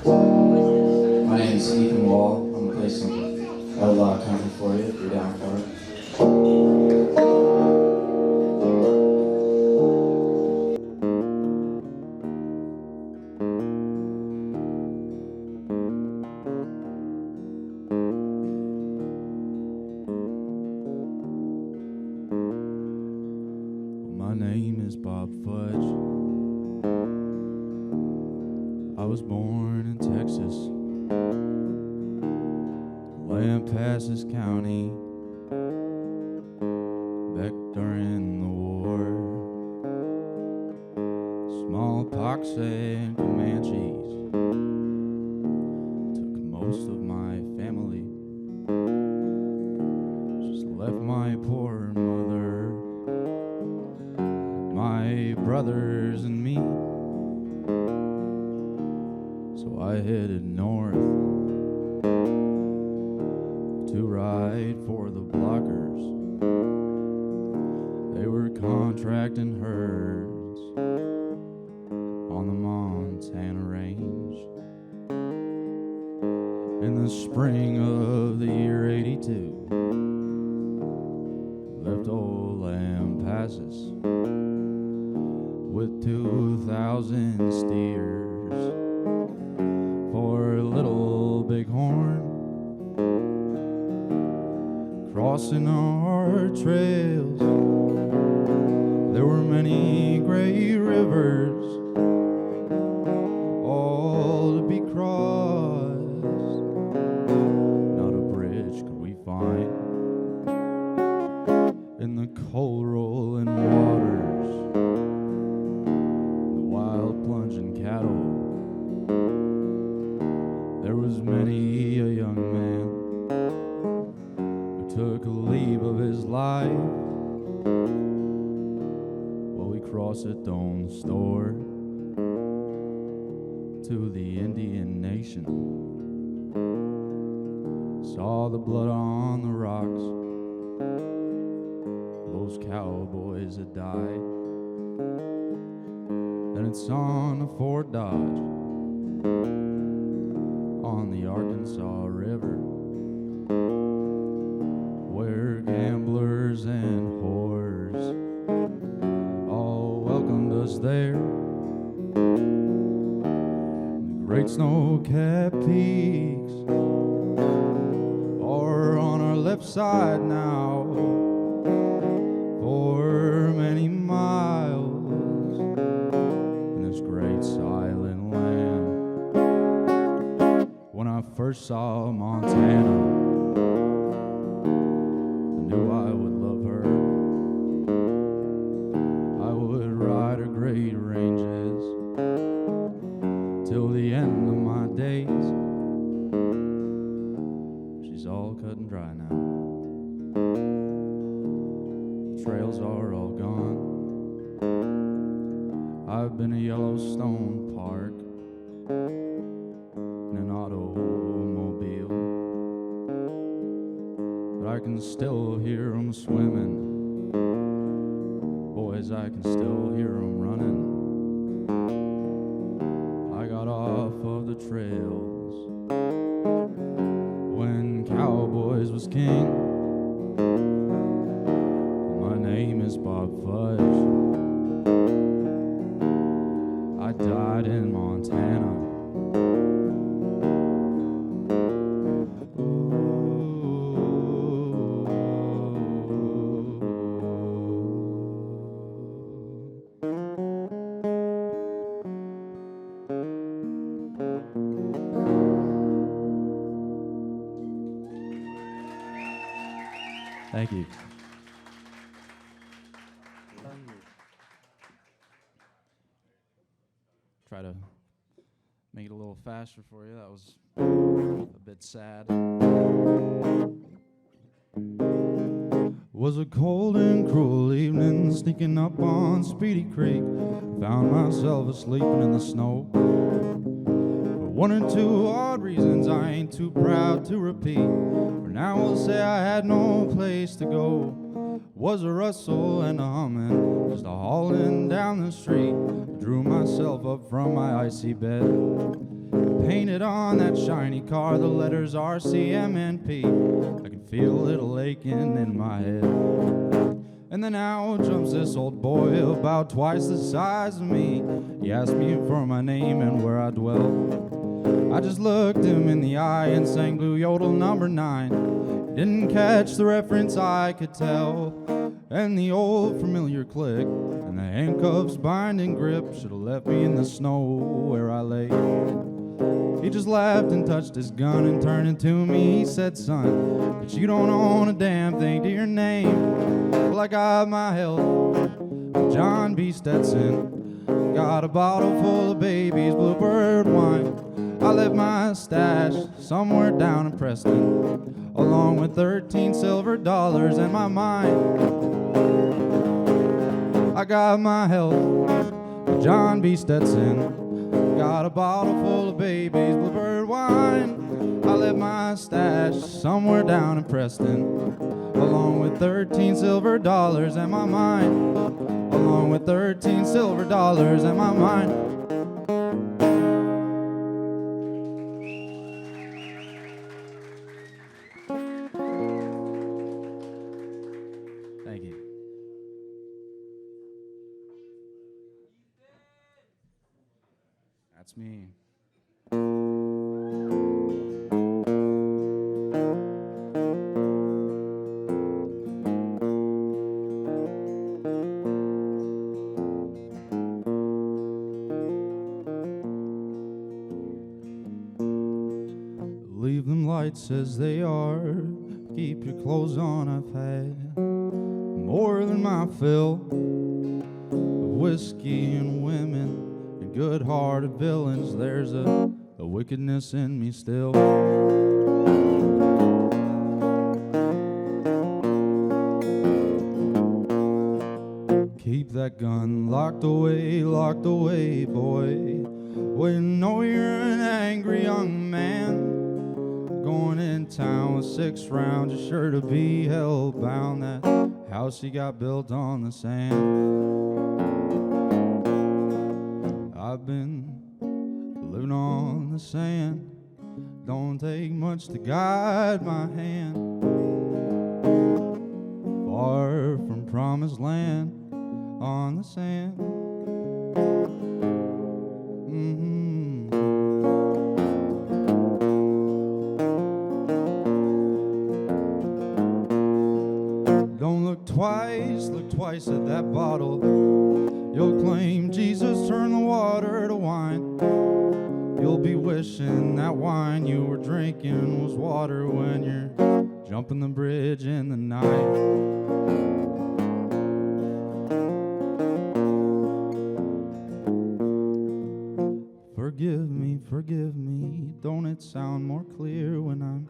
My name's Ethan Wall. I'm gonna play some outlaw country for you if you're down for it. My name is Bob Fudge. I was born in Texas, Lampasas County, back during the war. Smallpox and Comanches took most of my family, just left my poor mother, my brothers and me. So I headed north to ride for the blockers. They were contracting herds on the Montana range. In the spring of the year '82, left old Lampasas with 2,000 steers for a little bighorn. Crossing our trails, there were many great rivers, all to be crossed. Not a bridge could we find in the cold rolling waters, the wild plunging cattle. There was many a young man who took a leave of his life. Well, we crossed at Stone Store to the Indian Nation. Saw the blood on the rocks, those cowboys had died. Then it's on to Fort Dodge on the Arkansas River, where gamblers and whores all welcomed us there. The great snow-capped peaks are on our left side now for many miles in this great silent land. When I first saw Montana, I knew I would love her. I would ride her great ranges till the end of my days. She's all cut and dry now. The trails are all gone. I've been to Yellowstone Park in an automobile, but I can still hear them swimming. Boys, I can still hear them running. I got off of the trails when Cowboys was king. My name is Bob Fudge. I died in Montana. Thank you. Try to make it a little faster for you. That was a bit sad. Was a cold and cruel evening, sneaking up on Speedy Creek. Found myself asleeping in the snow. For one or two odd reasons I ain't too proud to repeat. For now we'll say I had no place to go. Was a rustle and a humming, just a hauling down the street. Drew myself up from my icy bed, painted on that shiny car, the letters RCMNP. I can feel a little aching in my head. And then out jumps this old boy about twice the size of me. He asked me for my name and where I dwell. I just looked him in the eye and sang Blue Yodel number 9. He didn't catch the reference, I could tell. And the old familiar click and the handcuffs binding grip should have left me in the snow where I lay. He just laughed and touched his gun and turned to me. He said, son, but you don't own a damn thing to your name. Well, I got my health, John B. Stetson. Got a bottle full of baby's bluebird wine. I left my stash somewhere down in Preston, along with 13 silver dollars and my mind. I got my health, John B. Stetson. Got a bottle full of baby's bluebird wine. I left my stash somewhere down in Preston, along with 13 silver dollars and my mind. Along with 13 silver dollars and my mind. Thank you. That's me. Leave them lights as they are. Keep your clothes on. I've had more than my fill of whiskey and women and good-hearted villains. There's a wickedness in me still. Keep that gun locked away, boy. Well, you know you're an angry young man. Going in town with 6 rounds, you're sure to be hell-bound. That house you got built on the sand. I've been living on the sand. Don't take much to guide my hand. Far from promised land on the sand. Don't look twice at that bottle. You'll claim Jesus turned the water to wine. You'll be wishing that wine you were drinking was water when you're jumping the bridge in the night. Forgive me, don't it sound more clear when I'm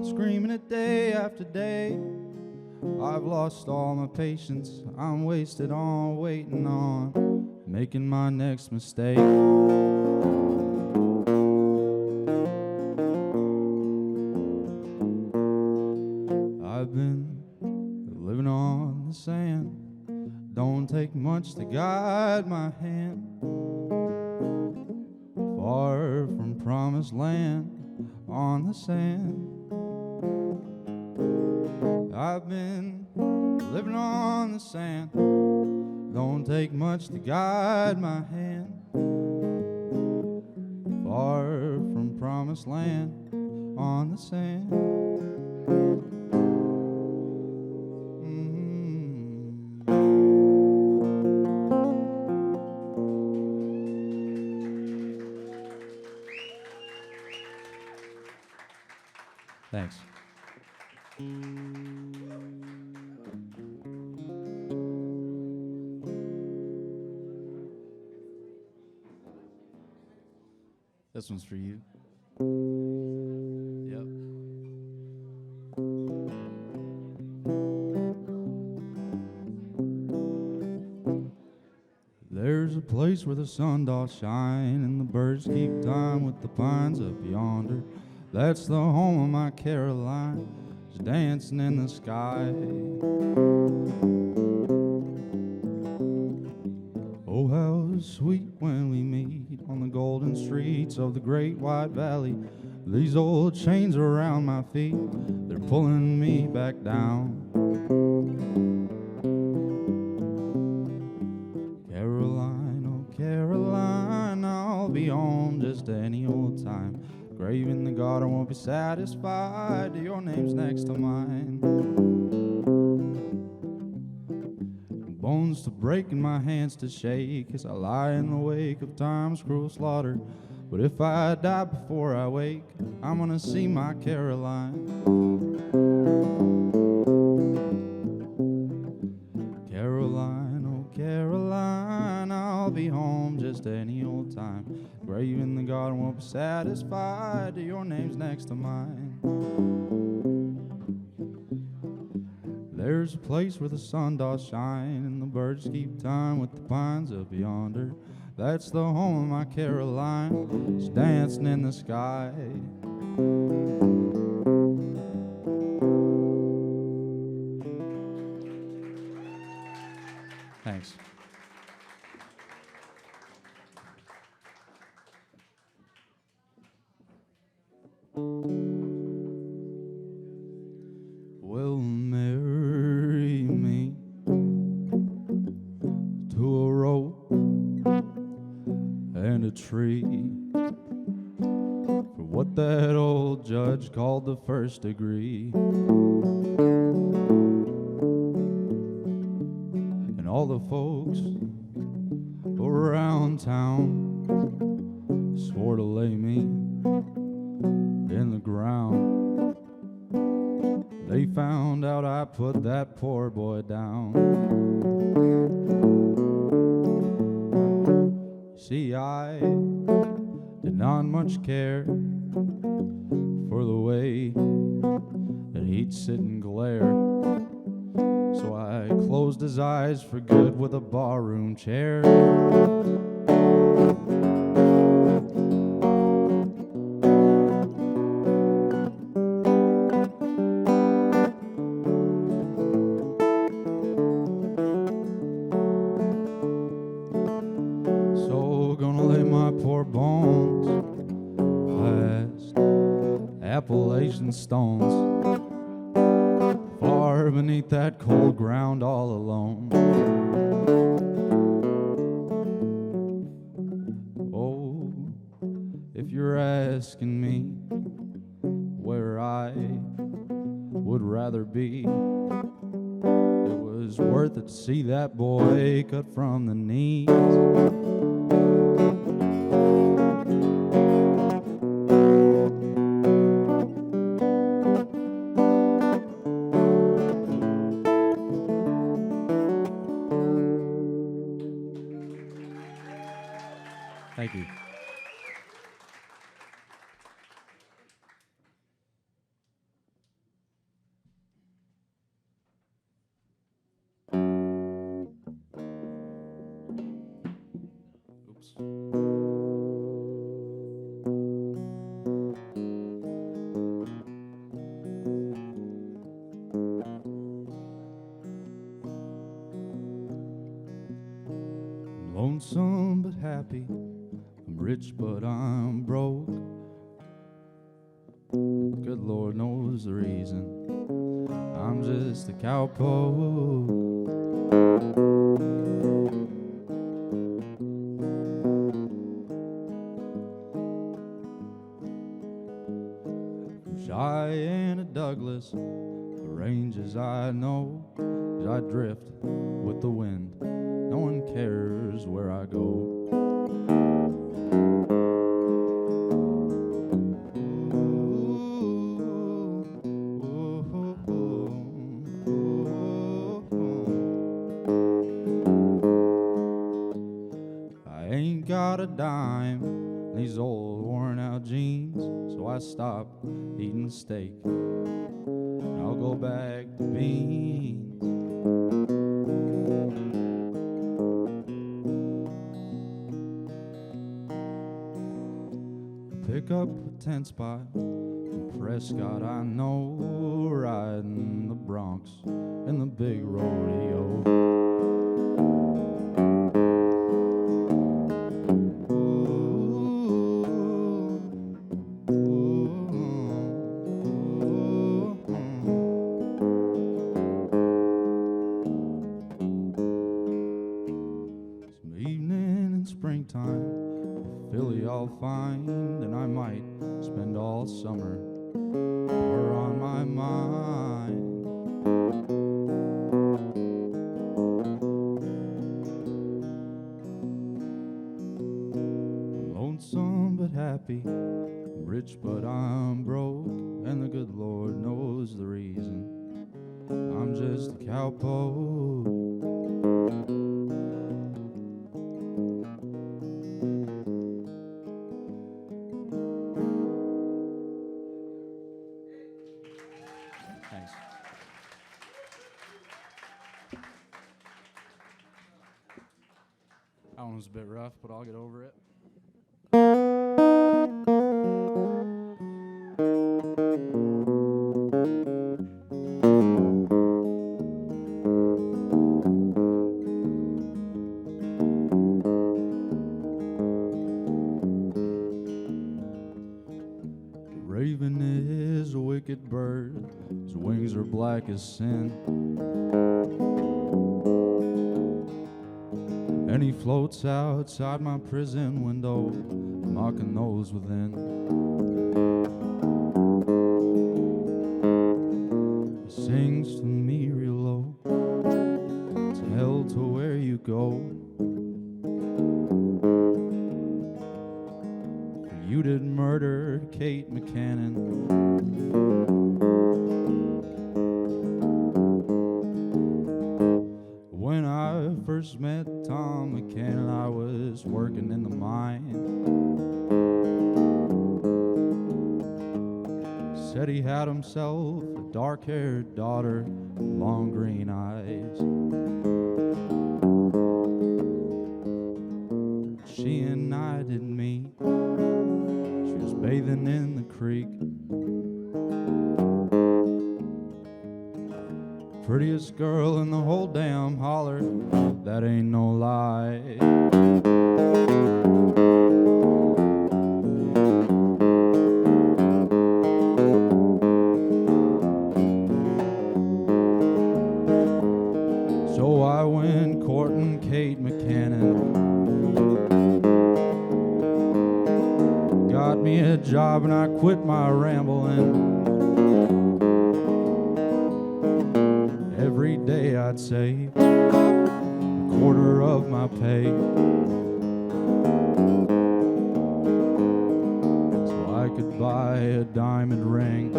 screaming it day after day? I've lost all my patience, I'm wasted on waiting on making my next mistake. I've been living on the sand. Don't take much to guide my hand. Far from promised land on the sand. I've been living on the sand. Don't take much to guide my hand. Far from promised land on the sand. Thanks. This one's for you. Yep. There's a place where the sun doth shine and the birds keep time with the pines up yonder. That's the home of my Caroline, just dancing in the sky. Oh, how sweet when we meet on the golden streets of the great wide valley. These old chains around my feet, they're pulling me back down. Caroline, oh Caroline, I'll be home just any old time. Grave in the garden won't be satisfied till your name's next to mine. Bones to break and my hands to shake as I lie in the wake of time's cruel slaughter. But if I die before I wake, I'm gonna see my Caroline. Caroline, oh Caroline, I'll be home just any old time. Grave in the garden won't be satisfied till your name's next to mine. There's a place where the sun does shine and the birds keep time with the pines up yonder. That's the home of my Caroline, it's dancing in the sky. Thanks. Will marry me to a rope and a tree for what that old judge called the first degree. And all the folks around town swore to lay me in the ground. They found out I put that poor boy down. See, I did not much care for the way that he'd sit and glare. So I closed his eyes for good with a barroom chair. So gonna lay my poor bones past Appalachian stones, far beneath that cold ground all alone. Oh, if you're asking me where I would rather be, it was worth it to see that boy cut from the knees. Thank you. Oops. I'm lonesome but happy. I'm rich but I'm broke. Good Lord knows the reason. I'm just a cowpoke. From Cheyenne to Douglas, the ranges I know, 'cause I drift with the wind. No one cares where I go. I ain't got a dime, these old worn out jeans, so I stop eating steak. I'll go back to beans. Pick up a 10 spot in Prescott, I know, riding the Bronx in the big rodeo. find, and I might spend all summer her on my mind. I'm lonesome but happy, rich but I'm broke, and the good Lord knows the reason. I'm just a cowpoke. Thanks. That one was a bit rough, but I'll get over it. Raven is a wicked bird, his wings are black as sin, and he floats outside my prison window, mocking those within. He sings to me real low, tell to where you go. You did murder Kate McCannon. When I first met Tom McCannon, I was working in the mine. Said he had himself a dark-haired daughter, long green eyes. She and I didn't meet. She was bathing in the creek. Prettiest girl in the whole damn holler, that ain't no lie. So I went courting Kate McCannon. Got me a job and I quit my rambling. Every day I'd save a quarter of my pay, so I could buy a diamond ring.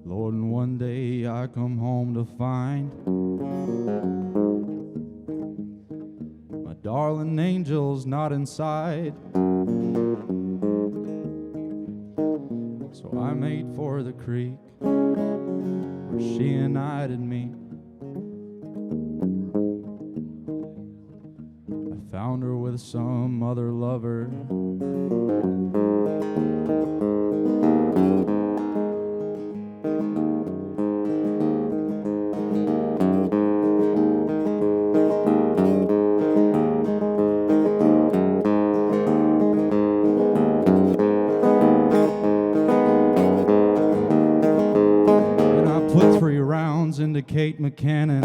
Lord, and one day I come home to find my darling angel's not inside. So I made for the creek where she and I did meet. I found her with some other lover. Put 3 rounds into Kate McCannon.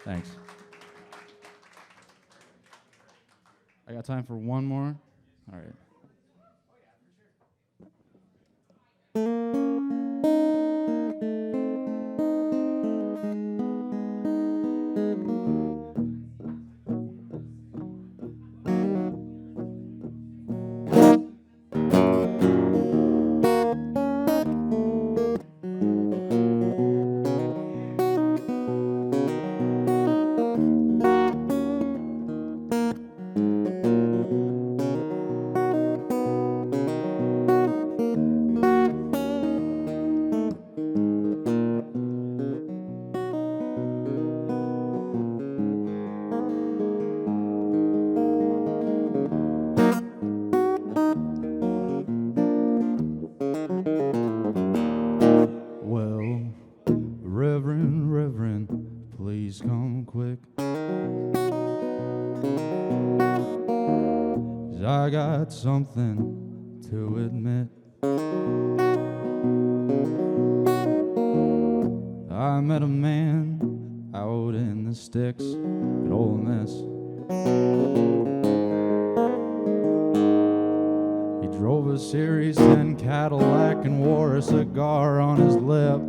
Thanks. I got time for one more? All right. delivering, please come quick. 'Cause I got something to admit. I met a man out in the sticks at Ole Miss. He drove a Series 10 Cadillac and wore a cigar on his lip.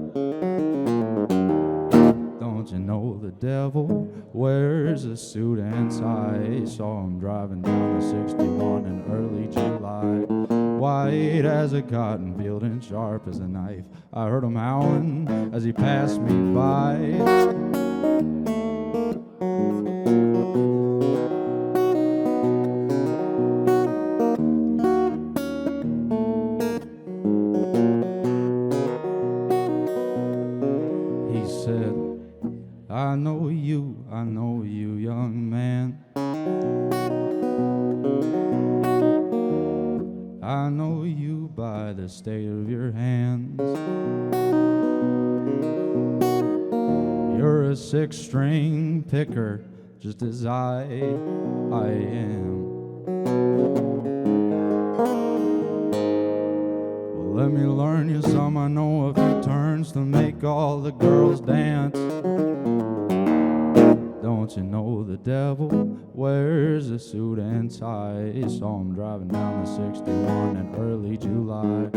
Don't you know the devil wears a suit and tie? Saw him driving down the 61 in early July, white as a cotton field and sharp as a knife. I heard him howling as he passed me by. He said, I know you, young man. I know you by the state of your hands. You're a six-string picker, just as I am. Well, let me learn you some. I know a few turns to make all the girls dance. Don't you know the devil wears a suit and tie? Saw him driving down the 61 in early July,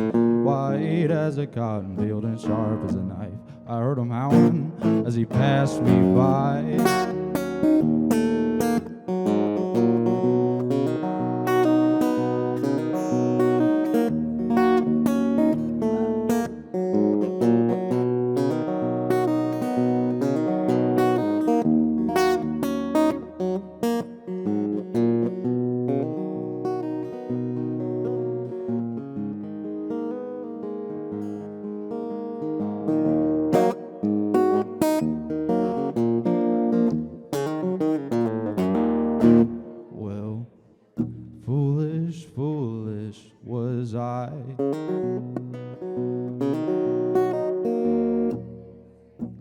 white as a cotton field and sharp as a knife. I heard him howling as he passed me by. Well, foolish, foolish was I.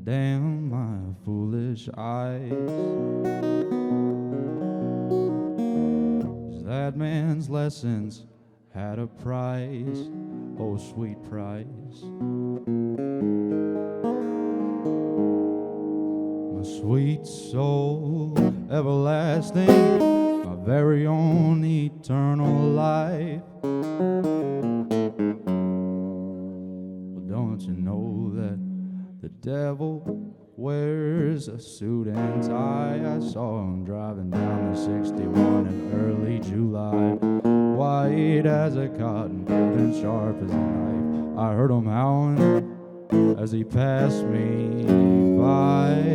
Damn my foolish eyes. 'Cause that man's lessons had a price, oh sweet price. My sweet soul, everlasting, my very own eternal life. Well, don't you know that the devil wears a suit and tie? I saw him driving down the 61 in early July, white as a cotton field and sharp as a knife. I heard him howling as he passed me by.